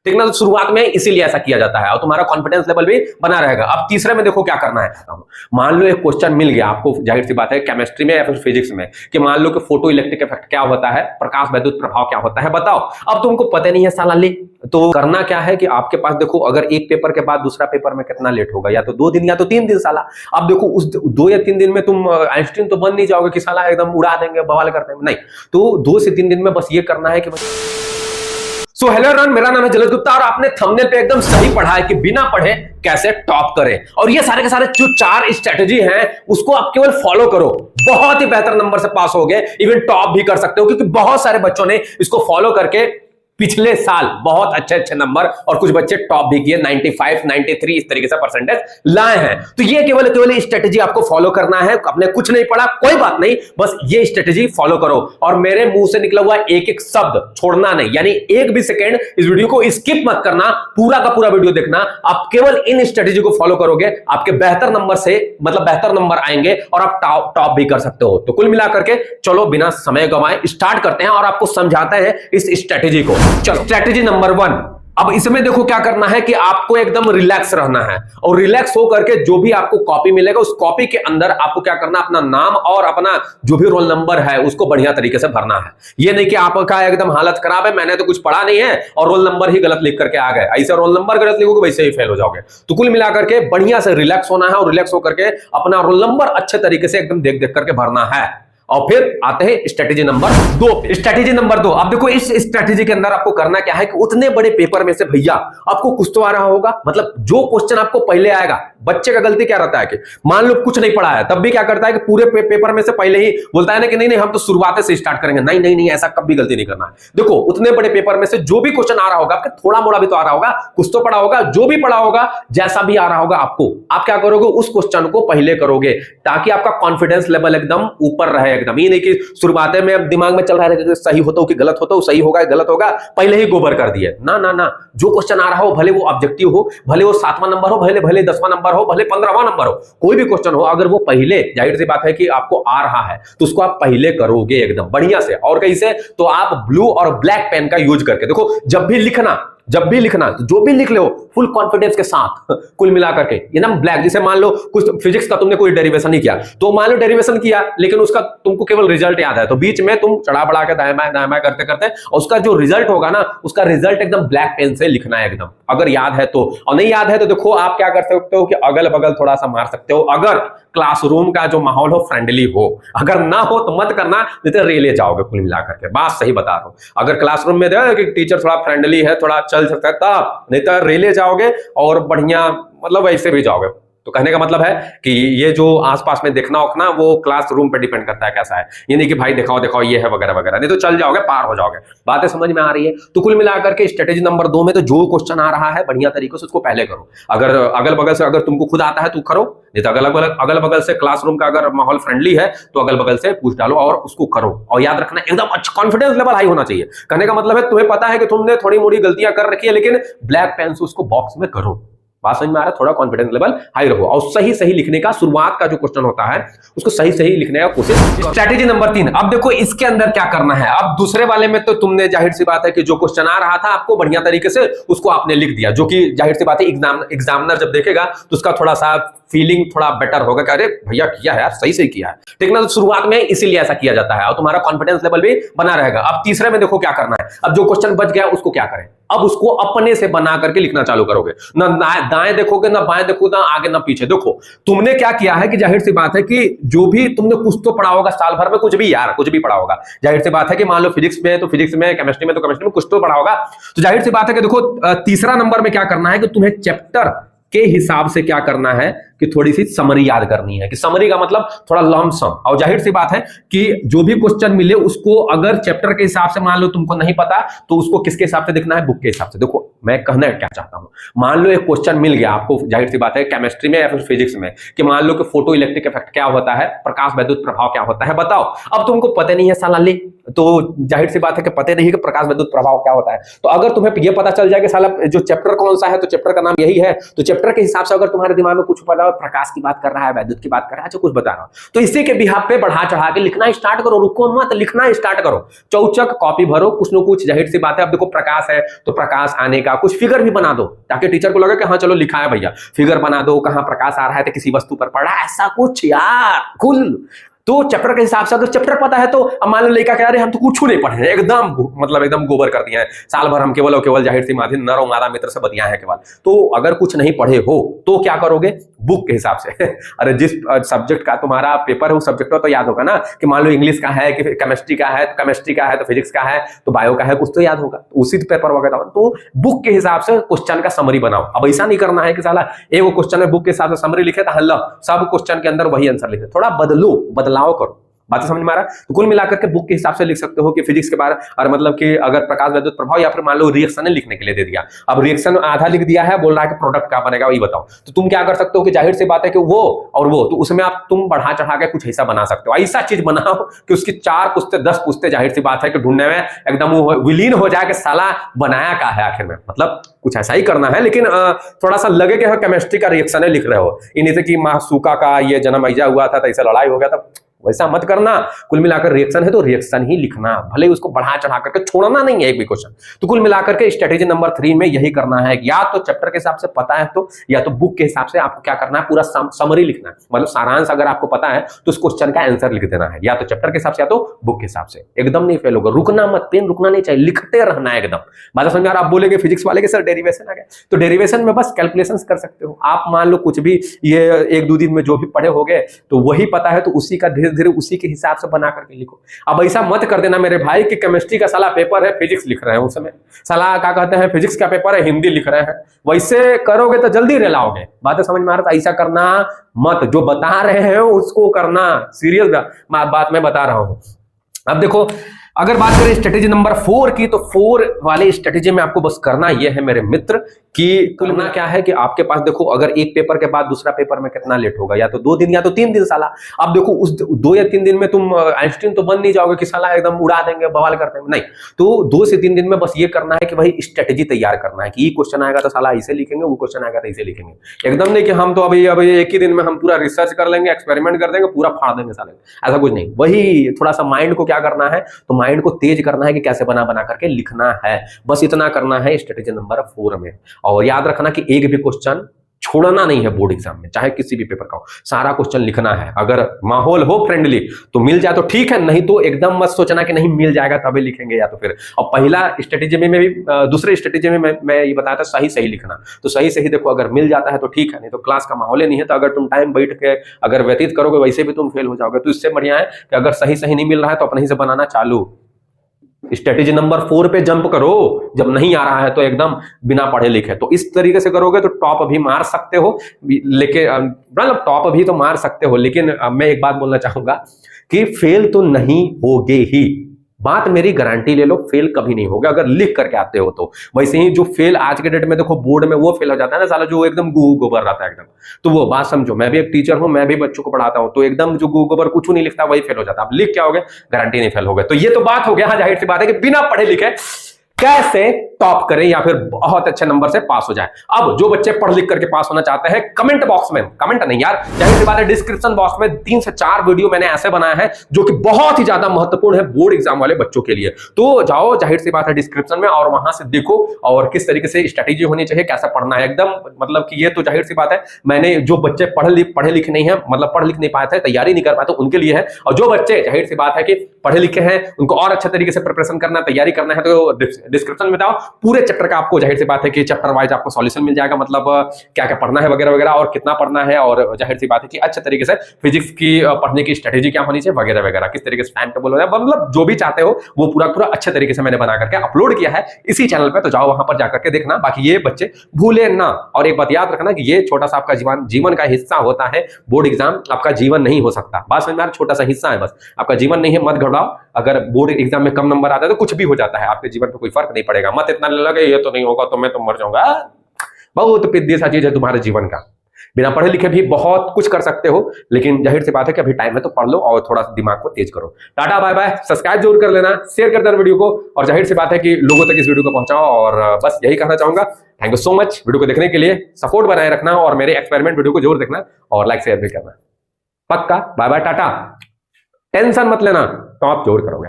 ठीक ना। तो शुरुआत में इसीलिए ऐसा किया जाता है और तुम्हारा कॉन्फिडेंस लेवल भी बना रहेगा। अब तीसरे में देखो क्या करना है। मान लो एक क्वेश्चन मिल गया आपको, जाहिर सी बात है केमिस्ट्री में या फिर फिजिक्स में, कि मान लो कि फोटो इलेक्ट्रिक इफेक्ट क्या होता है, प्रकाश वैद्युत प्रभाव क्या होता है, बताओ। अब तुमको पता नहीं है साला ले, तो करना क्या है कि आपके पास देखो, अगर एक पेपर के बाद दूसरा पेपर में कितना लेट होगा, या तो 2 दिन या तो 3 दिन साला। अब देखो उस 2 या 3 दिन में तुम आइंस्टीन तो बन नहीं जाओगे कि साला एकदम उड़ा देंगे, बवाल कर देंगे, नहीं। तो 2 से 3 दिन में बस ये करना है कि सो हेलो एवरीवन, मेरा नाम है जलद गुप्ता और आपने थंबनेल पे एकदम सही पढ़ा है कि बिना पढ़े कैसे टॉप करें। और ये सारे के सारे जो 4 स्ट्रेटजी हैं उसको आप केवल फॉलो करो, बहुत ही बेहतर नंबर से पास हो गए, इवन टॉप भी कर सकते हो, क्योंकि बहुत सारे बच्चों ने इसको फॉलो करके पिछले साल बहुत अच्छे नंबर और कुछ बच्चे टॉप भी किए, 95, 93 इस तरीके से परसेंटेज लाए हैं। तो ये केवल स्ट्रेटजी आपको फॉलो करना है। आपने कुछ नहीं पढ़ा कोई बात नहीं, बस ये स्ट्रेटजी फॉलो करो और मेरे मुंह से निकला हुआ एक एक शब्द छोड़ना नहीं, यानी एक भी सेकेंड इस वीडियो को स्किप मत करना, पूरा का पूरा वीडियो देखना। आप केवल इन स्ट्रेटजी को फॉलो करोगे, आपके बेहतर नंबर से मतलब बेहतर नंबर आएंगे और आप टॉप भी कर सकते हो। तो कुल मिलाकर के चलो बिना समय गंवाए स्टार्ट करते हैं और आपको समझाते हैं इस स्ट्रेटजी को। चलो स्ट्रेटजी नंबर 1। अब इसमें देखो क्या करना है कि आपको एकदम रिलैक्स रहना है और रिलैक्स होकर के जो भी आपको कॉपी मिलेगा उस कॉपी के अंदर आपको क्या करना, अपना नाम और अपना जो भी रोल नंबर है उसको बढ़िया तरीके से भरना है। ये नहीं कि आपका एकदम हालत खराब है, मैंने तो कुछ पढ़ा नहीं है और रोल नंबर ही गलत लिख करके आ गए, ऐसे रोल नंबर गलत लिखोगे वैसे ही फेल हो जाओगे। तो कुल मिलाकर के बढ़िया से रिलैक्स होना है और रिलैक्स होकर के अपना रोल नंबर अच्छे तरीके से एकदम देख देख करके भरना है। और फिर आते हैं स्ट्रेटजी नंबर 2। स्ट्रेटजी नंबर 2, अब देखो इस स्ट्रेटजी के अंदर आपको करना क्या है कि उतने बड़े पेपर में से भैया आपको कुछ तो आ रहा होगा, मतलब जो क्वेश्चन आपको पहले आएगा। बच्चे का गलती क्या रहता है कि मान लो कुछ नहीं पढ़ा है तब भी क्या करता है कि पूरे पेपर में से पहले ही बोलता है ना कि नहीं हम तो शुरुआत से स्टार्ट करेंगे। नहीं, ऐसा कभी गलती नहीं करना है। देखो उतने बड़े पेपर में से जो भी क्वेश्चन आ रहा होगा, आपके थोड़ा मोड़ा भी तो आ रहा होगा, कुछ तो पढ़ा होगा, जो भी पढ़ा होगा जैसा भी आ रहा होगा आपको, आप क्या करोगे उस क्वेश्चन को पहले करोगे ताकि आपका कॉन्फिडेंस लेवल एकदम ऊपर रहे। एकदम ये नहीं कि शुरुआत में दिमाग में चल रहा है कि सही होता हो कि गलत होता हो, सही होगा गलत होगा, पहले ही गोबर कर दिए। ना, जो क्वेश्चन आ रहा हो भले वो ऑब्जेक्टिव हो, भले वो 7वां नंबर हो, भले 10वां नंबर हो, भले 15वां नंबर हो, कोई भी क्वेश्चन हो, अगर वो पहले, जाहिर सी बात है कि आपको आ रहा है तो उसको आप पहले करोगे एकदम बढ़िया से। और कैसे, तो आप ब्लू और ब्लैक पेन का यूज करके देखो, जब भी लिखना जो भी लिख लो फुल कॉन्फिडेंस के साथ कुल मिलाकर के। ये ना ब्लैक, जैसे मान लो कुछ फिजिक्स का तुमने कोई डेरिवेशन नहीं किया, तो मान लो डेरिवेशन किया लेकिन उसका तुमको केवल रिजल्ट याद है, तो बीच में तुम चढ़ा बढ़ा के दाएं बाएं करते करते उसका जो रिजल्ट होगा ना, उसका रिजल्ट एकदम ब्लैक पेन से लिखना है एकदम, अगर याद है तो। और नहीं याद है तो देखो आप क्या कर सकते हो कि अगल बगल थोड़ा सा मार सकते हो, अगर क्लासरूम का जो माहौल हो फ्रेंडली हो। अगर ना हो तो मत करना, नहीं तो रेले जाओगे कुल मिलाकर के। बात सही बता रहा हूं, अगर क्लासरूम में देखो कि टीचर थोड़ा फ्रेंडली है, थोड़ा चल सकता है तब, नहीं तो रेले जाओगे और बढ़िया मतलब वैसे भी जाओगे। तो कहने का मतलब है कि ये जो आसपास में देखना होना वो क्लासरूम पे डिपेंड करता है कैसा है, ये नहीं कि भाई दिखाओ ये है वगैरह वगैरह, नहीं तो चल जाओगे, पार हो जाओगे। बातें समझ में आ रही है। तो कुल मिलाकर के स्ट्रेटेजी नंबर 2 में तो जो क्वेश्चन आ रहा है बढ़िया तरीके से उसको पहले करो। अगर अगल बगल से अगर तुमको खुद आता है तो करो, नहीं तो अगल बगल से क्लासरूम का अगर माहौल फ्रेंडली है तो अगल बगल से पूछ डालो और उसको करो। और याद रखना एकदम अच्छा कॉन्फिडेंस लेवल हाई होना चाहिए। कहने का मतलब है तुम्हें पता है कि तुमने थोड़ी मोड़ी गलतियां कर रखी है, लेकिन ब्लैक पेन से उसको बॉक्स में करो। बात समझ में आ रहा है, थोड़ा कॉन्फिडेंस लेवल हाई रहो और सही लिखने का, शुरुआत का जो क्वेश्चन होता है उसको सही लिखने का कोशिश। स्ट्रेटजी नंबर 3, अब देखो इसके अंदर क्या करना है। अब दूसरे वाले में तो तुमने जाहिर सी बात है कि जो क्वेश्चन आ रहा था आपको बढ़िया तरीके से उसको आपने लिख दिया, जो कि जाहिर सी बात है एग्जामिनर जब देखेगा तो उसका थोड़ा सा फीलिंग थोड़ा बेटर होगा कि अरे भैया किया है यार, सही किया है, ठीक ना। तो शुरुआत में इसीलिए ऐसा किया जाता है और तुम्हारा कॉन्फिडेंस लेवल भी बना रहेगा। अब तीसरे में देखो क्या करना है। अब जो क्वेश्चन बच गया उसको क्या करें, अब उसको अपने से बना करके लिखना चालू करोगे। ना दाएं देखोगे, ना बाएं देखोगे, ना आगे ना पीछे। देखो तुमने क्या किया है कि जाहिर सी बात है कि जो भी तुमने कुछ तो पढ़ा होगा साल भर में, कुछ भी पढ़ा होगा। जाहिर सी बात है कि मान लो फिजिक्स में तो फिजिक्स में, केमिस्ट्री में तो केमिस्ट्री में कुछ तो पढ़ा होगा। तो जाहिर सी बात है कि देखो तीसरा नंबर में क्या करना है कि तुम्हें चैप्टर के हिसाब से क्या करना है कि थोड़ी सी समरी याद करनी है। कि समरी का मतलब थोड़ा लमसम, और जाहिर सी बात है कि जो भी क्वेश्चन मिले उसको अगर चैप्टर के हिसाब से मान लो तुमको नहीं पता तो उसको किसके हिसाब से देखना है, बुक के हिसाब से। देखो मैं कहना क्या चाहता हूं, मान लो एक क्वेश्चन मिल गया आपको, जाहिर सी बात है केमिस्ट्री में या फिर फिजिक्स में, कि मान लो कि फोटो इलेक्ट्रिक इफेक्ट क्या होता है, प्रकाश वैद्युत प्रभाव क्या होता है, बताओ। अब तुमको पता नहीं है साला ले, तो जाहिर सी बात है कि पता नहीं है कि प्रकाश वैद्युत प्रभाव क्या होता है। तो अगर तुम्हें यह पता चल जाए कि साला जो चैप्टर कौन सा है तो चैप्टर का नाम यही है, तो चैप्टर के हिसाब से अगर तुम्हारे दिमाग में कुछ पता हो, प्रकाश की बात कर रहा है, वैद्युत की बात कर रहा है, कुछ बता रहा हूं, तो इसी के बिहाफ पे बढ़ा चढ़ा के लिखना स्टार्ट करो। रुको मत, लिखना स्टार्ट करो। चौचक कॉपी भरो, कुछ न कुछ। जाहिर सी बात है अब देखो प्रकाश है तो प्रकाश आने का का कुछ फिगर भी बना दो ताकि टीचर को लगे कि हाँ चलो लिखा है भैया, फिगर बना दो, कहाँ प्रकाश आ रहा है तो किसी वस्तु पर पड़ा, ऐसा कुछ यार कुल। तो चैप्टर के हिसाब से अगर चैप्टर पता है तो अब मान लो लड़का कह रहे हम तो कुछ नहीं पढ़े हैं, एकदम मतलब एकदम गोबर कर दिया है, साल भर हम केवल और केवल जाहिर सी माध्यम नर और मादा मित्र से बतिया है केवल। तो अगर कुछ नहीं पढ़े हो तो क्या करोगे, बुक के हिसाब से अरे जिस सब्जेक्ट का तुम्हारा पेपर है उस सब्जेक्ट का तो याद होगा ना, कि मान लो इंग्लिश का है कि केमिस्ट्री का है, तो केमिस्ट्री का है तो फिजिक्स का है तो बायो का है, कुछ तो याद होगा, तो उसी पेपर वगैरह। तो बुक के हिसाब से क्वेश्चन का समरी बनाओ। अब ऐसा नहीं करना है कि साला एक क्वेश्चन में बुक के हिसाब से समरी लिखे तो हल्ला सब क्वेश्चन के अंदर वही आंसर लिखे, थोड़ा बदलो, बदलाव करो। बात समझ में आ रहा है? तो कुल मिलाकर के बुक के हिसाब से लिख सकते हो कि फिजिक्स के बारे और मतलब कि अगर प्रकाश विद्युत प्रभाव या फिर मान लो रिएक्शन लिखने के लिए दे दिया, अब रिएक्शन आधा लिख दिया है, बोल रहा है कि प्रोडक्ट क्या बनेगा वही बताओ, तो तुम क्या कर सकते हो कि जाहिर सी बात है कि वो और वो, तो उसमें आप तुम बढ़ा चढ़ा के कुछ ऐसा बना सकते हो, ऐसा चीज बनाओ कि उसकी 4 पुस्ते 10 पुस्ते जाहिर सी बात है कि ढूंढने में एकदम वो विलीन हो जाए कि साला बनाया क्या है आखिर में, मतलब कुछ ऐसा ही करना है। लेकिन थोड़ा सा लगे कि केमिस्ट्री का रिएक्शन लिख रहे हो, इन्हीं से कि मासूका का ये जन्म ऐसा हुआ था तो ऐसा लड़ाई हो गया था, वैसा मत करना। कुल मिलाकर रिएक्शन है तो रिएक्शन ही लिखना, भले ही उसको बढ़ा चढ़ा करके छोड़ना नहीं है एक भी क्वेश्चन। तो कुल मिलाकर के स्ट्रेटेजी नंबर 3 में यही करना है, या तो चैप्टर के हिसाब से पता है तो, या तो बुक के हिसाब से आपको क्या करना है, पूरा समरी लिखना है, मतलब सारांश अगर आपको पता है तो उस क्वेश्चन का आंसर लिख देना है, या तो चैप्टर के हिसाब से या तो बुक के हिसाब से। एकदम नहीं फेल होगा, रुकना मत, पेन रुकना नहीं चाहिए, लिखते रहना है एकदम। बात समझ में आ रहा? आप बोलेंगे फिजिक्स वाले के सर डेरिवेशन आ गया, तो डेरिवेशन में बस कैलकुलेशन कर सकते हो आप। मान लो कुछ भी ये 1-2 दिन में जो भी पढ़े हो गए तो वही पता है, तो उसी का धीरे धीरे उसी के हिसाब से बना करके लिखो। अब ऐसा मत कर देना मेरे भाई कि केमिस्ट्री का साला पेपर है फिजिक्स लिख रहे हैं, उस समय साला क्या कहते हैं फिजिक्स का पेपर है हिंदी लिख रहे हैं, वैसे करोगे तो जल्दी रेलाओगे। बातें समझ में आ रहा है? ऐसा करना मत, जो बता रहे हैं उसको करना, सीरियस बात मैं बता रहा हूं। अब देखो अगर बात करें स्ट्रेटेजी नंबर 4 की, तो 4 वाले स्ट्रेटेजी में आपको बस करना यह है मेरे मित्र कि करना क्या है कि आपके पास देखो अगर एक पेपर के बाद दूसरा पेपर में कितना लेट होगा, या तो 2 दिन या तो 3 दिन साला। अब देखो उस 2 या 3 दिन में तुम आइंस्टीन तो बन नहीं जाओगे कि साला एकदम उड़ा देंगे बवाल करते हैं, नहीं। तो 2 से 3 दिन में बस ये करना है कि भाई स्ट्रेटेजी तैयार करना है कि ये क्वेश्चन आएगा तो साला ऐसे लिखेंगे, वो क्वेश्चन आएगा तो ऐसे लिखेंगे। एकदम नहीं कि हम तो अभी एक ही दिन में हम पूरा रिसर्च कर लेंगे, एक्सपेरिमेंट कर देंगे, पूरा फाड़ देंगे साले, ऐसा कुछ नहीं। वही थोड़ा सा माइंड को क्या करना है, तो माइंड को तेज करना है कि कैसे बना बना करके लिखना है, बस इतना करना है स्ट्रेटेजी नंबर 4 में। और याद रखना कि एक भी क्वेश्चन छोड़ना नहीं है बोर्ड एग्जाम में, चाहे किसी भी पेपर का हो, सारा क्वेश्चन लिखना है। अगर माहौल हो फ्रेंडली तो मिल जाए तो ठीक है, नहीं तो एकदम मत सोचना कि नहीं मिल जाएगा तभी लिखेंगे या तो फिर। और पहला स्ट्रेटेजी में भी दूसरे स्ट्रेटेजी में मैं ये बताया था सही सही लिखना, तो सही सही देखो अगर मिल जाता है तो ठीक है, नहीं तो क्लास का माहौल ही नहीं है तो अगर तुम टाइम बैठ के अगर व्यतीत करोगे वैसे भी तुम फेल हो जाओगे। तो इससे बढ़िया है कि अगर सही सही नहीं मिल रहा है तो अपने ही से बनाना चालू। स्ट्रेटेजी नंबर 4 पे जंप करो, जब नहीं आ रहा है तो एकदम बिना पढ़े लिखे। तो इस तरीके से करोगे तो टॉप भी मार सकते हो, लेकिन मतलब टॉप भी तो मार सकते हो, लेकिन मैं एक बात बोलना चाहूंगा कि फेल तो नहीं होगे ही, बात मेरी गारंटी ले लो, फेल कभी नहीं होगा अगर लिख करके आते हो तो। वैसे ही जो फेल आज के डेट में देखो बोर्ड में वो फेल हो जाता है ना साला जो एकदम गोबर रहता है एकदम, तो वो बात समझो। मैं भी एक टीचर हूं, मैं भी बच्चों को पढ़ाता हूं, तो एकदम जो गोबर कुछ नहीं लिखता वही फेल हो जाता है। आप लिख क्या होगे, गारंटी नहीं फेल होगे। तो ये तो बात हो गया, हाँ जाहिर सी बात है कि बिना पढ़े लिखे कैसे टॉप करें या फिर बहुत अच्छे नंबर से पास हो जाए। अब जो बच्चे पढ़ लिख करके पास होना चाहते हैं, कमेंट बॉक्स में, कमेंट नहीं यार जाहिर सी बात है, डिस्क्रिप्शन बॉक्स में 3 से 4 वीडियो मैंने ऐसे बनाया है जो कि बहुत ही ज्यादा महत्वपूर्ण है बोर्ड एग्जाम वाले बच्चों के लिए। तो जाओ जाहिर सी बात है डिस्क्रिप्शन में और वहां से देखो और किस तरीके से स्ट्रेटेजी होनी चाहिए, कैसा पढ़ना है एकदम। मतलब कि ये तो जाहिर सी बात है मैंने जो बच्चे पढ़े लिखे नहीं है, मतलब पढ़ लिख नहीं पाए थे, तैयारी नहीं कर पाए तो उनके लिए है। और जो बच्चे जाहिर सी बात है कि पढ़े लिखे हैं, उनको और अच्छे तरीके से प्रिपरेशन करना, तैयारी करना है, तो डिस्क्रिप्शन में बताओ पूरे चैप्टर का आपको जाहिर सी बात है कि चैप्टर वाइज आपको सॉल्यूशन मिल जाएगा, मतलब क्या क्या पढ़ना है वगैरह वगैरह और कितना पढ़ना है, और जाहिर सी बात है कि अच्छे तरीके से फिजिक्स की पढ़ने की स्ट्रेटेजी क्या होनी चाहिए वगैरह वगैरह, किस तरीके से टाइम टेबल हो जाए, मतलब जो भी चाहते हो वो पूरा पूरा अच्छे तरीके से मैंने बना करके अपलोड किया है इसी चैनल पे। तो जाओ वहां पर जाकर के देखना। बाकी ये बच्चे भूले ना, और एक बात याद रखना कि ये छोटा सा आपका जीवन का हिस्सा होता है, बोर्ड एग्जाम आपका जीवन नहीं हो सकता। बात समझ में आ रहा है? छोटा सा हिस्सा है बस, आपका जीवन नहीं है, मत घबराओ। अगर बोर्ड एग्जाम में कम नंबर आता है तो कुछ भी हो जाता है, आपके जीवन पे कोई फर्क नहीं पड़ेगा। मत इतना लगे ये तो नहीं होगा तो मैं तो मर जाऊंगा, बहुत पिद्दी सा चीज है तुम्हारे जीवन का। बिना पढ़े लिखे भी बहुत कुछ कर सकते हो, लेकिन जाहिर सी बात है कि अभी टाइम है तो पढ़ लो और थोड़ा सा दिमाग को तेज करो। टाटा बाय बाय, सब्सक्राइब जरूर कर लेना, शेयर कर देना वीडियो को, और जाहिर सी बात है कि लोगों तक इस वीडियो को पहुंचाओ। और बस यही कहना चाहूंगा, thank you so much video को देखने के लिए, सपोर्ट बनाए रखना और मेरे एक्सपेरिमेंट वीडियो को जरूर देखना और लाइक शेयर भी करना। पक्का बाय बाय टाटा, टेंशन मत लेना, टॉप जरूर करोगे।